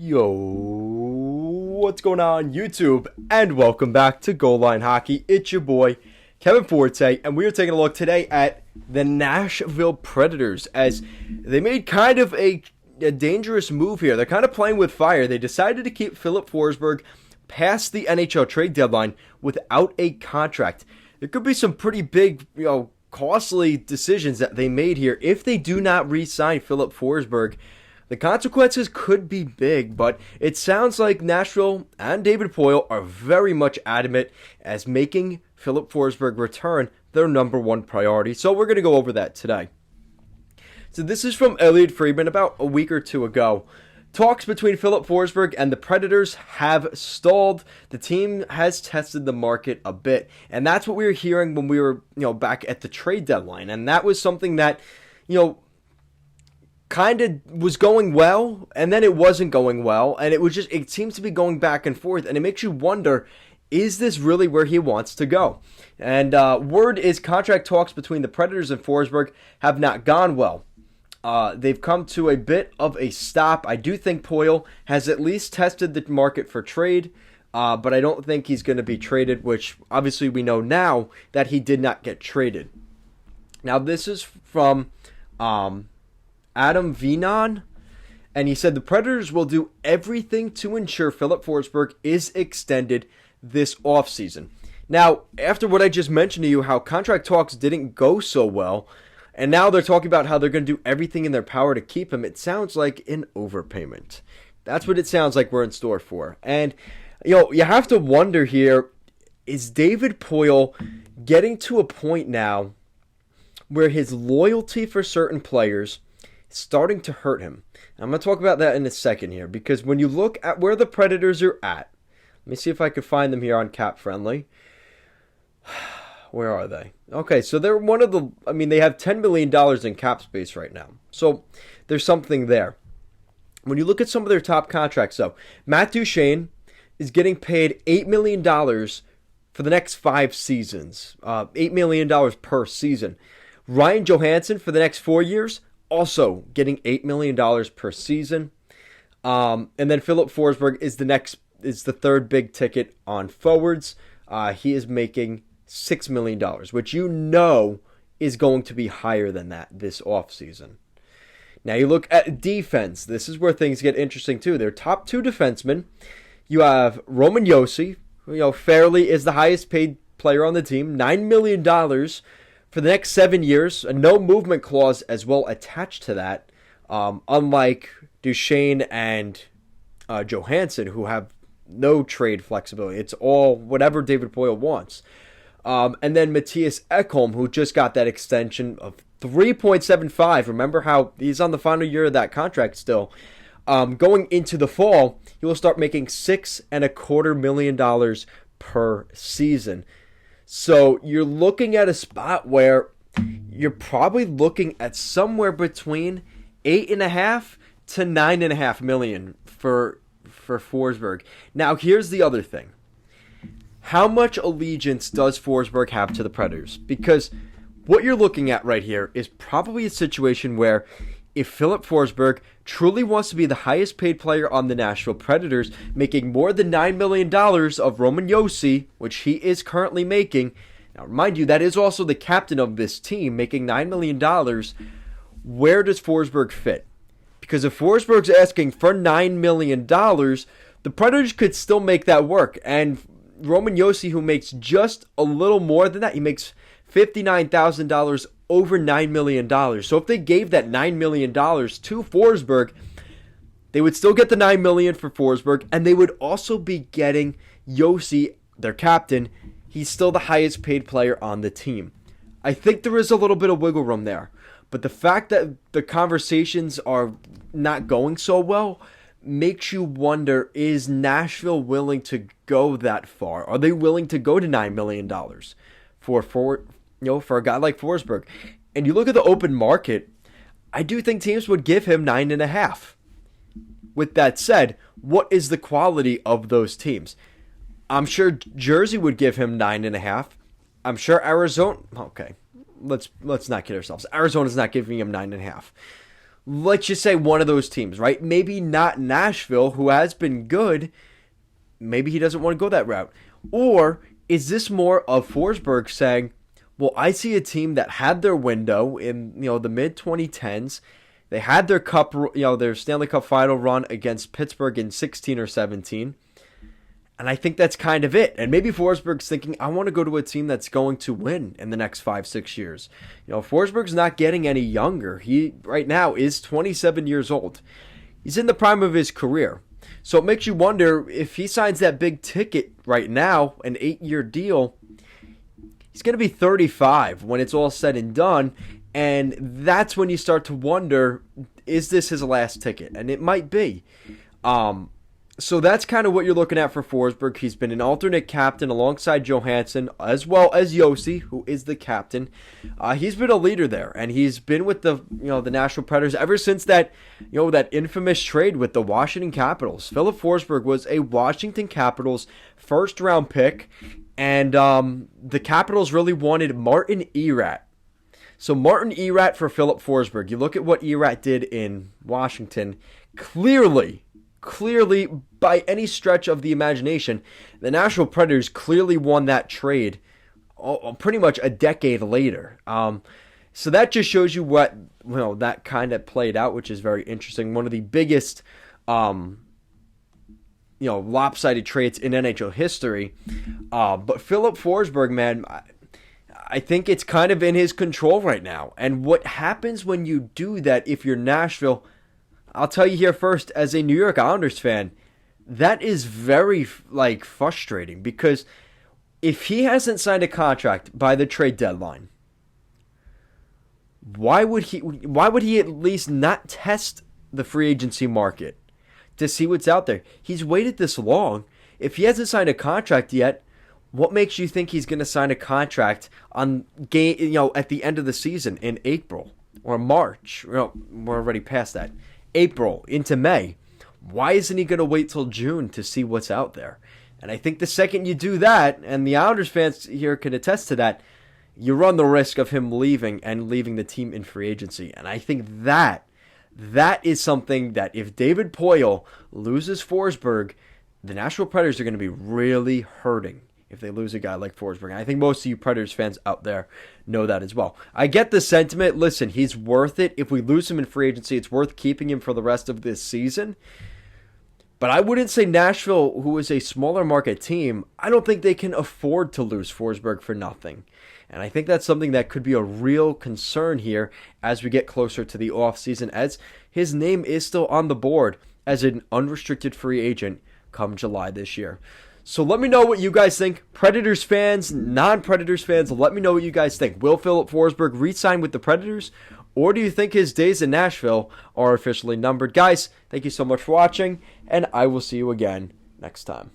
Yo, what's going on YouTube? And welcome back to Goal Line Hockey. It's your boy, Kevin Forte, and we are taking a look today at the Nashville Predators as they made kind of a dangerous move here. They're kind of playing with fire. They decided to keep Filip Forsberg past the NHL trade deadline without a contract. There could be some pretty big, costly decisions that they made here. If they do not re-sign Filip Forsberg, the consequences could be big, but it sounds like Nashville and David Poile are very much adamant as making Filip Forsberg return their number one priority. So we're going to go over that today. So this is from Elliot Friedman about a week or two ago. Talks between Filip Forsberg and the Predators have stalled. The team has tested the market a bit, and that's what we were hearing when we were, back at the trade deadline. And that was something that, kind of was going well, and then it wasn't going well, and it seems to be going back and forth, and it makes you wonder, is this really where he wants to go? And word is contract talks between the Predators and Forsberg have not gone well. They've come to a bit of a stop. I do think Poile has at least tested the market for trade, but I don't think he's going to be traded, which obviously we know now that he did not get traded. Now this is from Adam Vinon, and he said the Predators will do everything to ensure Filip Forsberg is extended this offseason. Now, after what I just mentioned to you, how contract talks didn't go so well, and now they're talking about how they're going to do everything in their power to keep him, it sounds like an overpayment. That's what it sounds like we're in store for. And, you have to wonder here, is David Poile getting to a point now where his loyalty for certain players starting to hurt him? I'm going to talk about that in a second here, because when you look at where the Predators are at, let me see if I can find them here on Cap Friendly. Where are they? Okay, so they're they have $10 million in cap space right now. So there's something there. When you look at some of their top contracts, though, Matt Duchene is getting paid $8 million for the next 5 seasons. $8 million per season. Ryan Johansson for the next 4 years, also getting $8 million per season. And then Filip Forsberg is the third big ticket on forwards. He is making $6 million, which is going to be higher than that this offseason. Now you look at defense. This is where things get interesting too. Their top 2 defensemen, you have Roman Josi, who fairly is the highest paid player on the team, $9 million for the next 7 years, a no movement clause as well attached to that, unlike Duchene and Johansson, who have no trade flexibility. It's all whatever David Poile wants. And then Matthias Ekholm, who just got that extension of $3.75. Remember how he's on the final year of that contract still. Going into the fall, he will start making $6.25 million per season. So you're looking at a spot where you're probably looking at somewhere between $8.5 to $9.5 million for Forsberg. Now here's the other thing. How much allegiance does Forsberg have to the Predators? Because what you're looking at right here is probably a situation where if Filip Forsberg truly wants to be the highest paid player on the Nashville Predators, making more than $9 million of Roman Josi, which he is currently making. Now, mind you, that is also the captain of this team, making $9 million. Where does Forsberg fit? Because if Forsberg's asking for $9 million, the Predators could still make that work. And Roman Josi, who makes just a little more than that, he makes $59,000 over $9 million. So if they gave that $9 million to Forsberg, they would still get the $9 million for Forsberg, and they would also be getting Josi, their captain. He's still the highest paid player on the team. I think there is a little bit of wiggle room there. But the fact that the conversations are not going so well makes you wonder, is Nashville willing to go that far? Are they willing to go to $9 million for a guy like Forsberg? And you look at the open market, I do think teams would give him $9.5. With that said, what is the quality of those teams? I'm sure Jersey would give him $9.5. I'm sure Arizona. Okay, let's not kid ourselves. Arizona's not giving him $9.5. let's just say one of those teams, right? Maybe not Nashville, who has been good. Maybe he doesn't want to go that route. Or is this more of Forsberg saying, well, I see a team that had their window in the mid 2010s. They had their their Stanley Cup final run against Pittsburgh in 16 or 17. And I think that's kind of it. And maybe Forsberg's thinking, I want to go to a team that's going to win in the next 5-6 years. Forsberg's not getting any younger. He, right now, is 27 years old. He's in the prime of his career. So it makes you wonder, if he signs that big ticket right now, an 8-year deal, he's going to be 35 when it's all said and done. And that's when you start to wonder, is this his last ticket? And it might be. So that's kind of what you're looking at for Forsberg. He's been an alternate captain alongside Johansson, as well as Yossi, who is the captain. He's been a leader there, and he's been with the Nashville Predators ever since that infamous trade with the Washington Capitals. Filip Forsberg was a Washington Capitals first-round pick, and the Capitals really wanted Martin Erat. So Martin Erat for Filip Forsberg. You look at what Erat did in Washington. Clearly, by any stretch of the imagination, the Nashville Predators clearly won that trade pretty much a decade later. So that just shows you what that kind of played out, which is very interesting. One of the biggest lopsided trades in NHL history. But Filip Forsberg, man, I think it's kind of in his control right now. And what happens when you do that, if you're Nashville, I'll tell you here first, as a New York Islanders fan, that is very frustrating, because if he hasn't signed a contract by the trade deadline, why would he at least not test the free agency market to see what's out there? He's waited this long. If he hasn't signed a contract yet, what makes you think he's going to sign a contract at the end of the season in April or March? We're already past that. April into May. Why isn't he going to wait till June to see what's out there? And I think the second you do that, and the Islanders fans here can attest to that, you run the risk of him leaving the team in free agency. And I think that is something that if David Poile loses Forsberg, the Nashville Predators are going to be really hurting if they lose a guy like Forsberg. And I think most of you Predators fans out there know that as well. I get the sentiment. Listen, he's worth it. If we lose him in free agency, it's worth keeping him for the rest of this season. But I wouldn't say Nashville, who is a smaller market team, I don't think they can afford to lose Forsberg for nothing. And I think that's something that could be a real concern here as we get closer to the offseason, as his name is still on the board as an unrestricted free agent come July this year. So let me know what you guys think. Predators fans, non-Predators fans, let me know what you guys think. Will Filip Forsberg re-sign with the Predators? Or do you think his days in Nashville are officially numbered? Guys, thank you so much for watching, and I will see you again next time.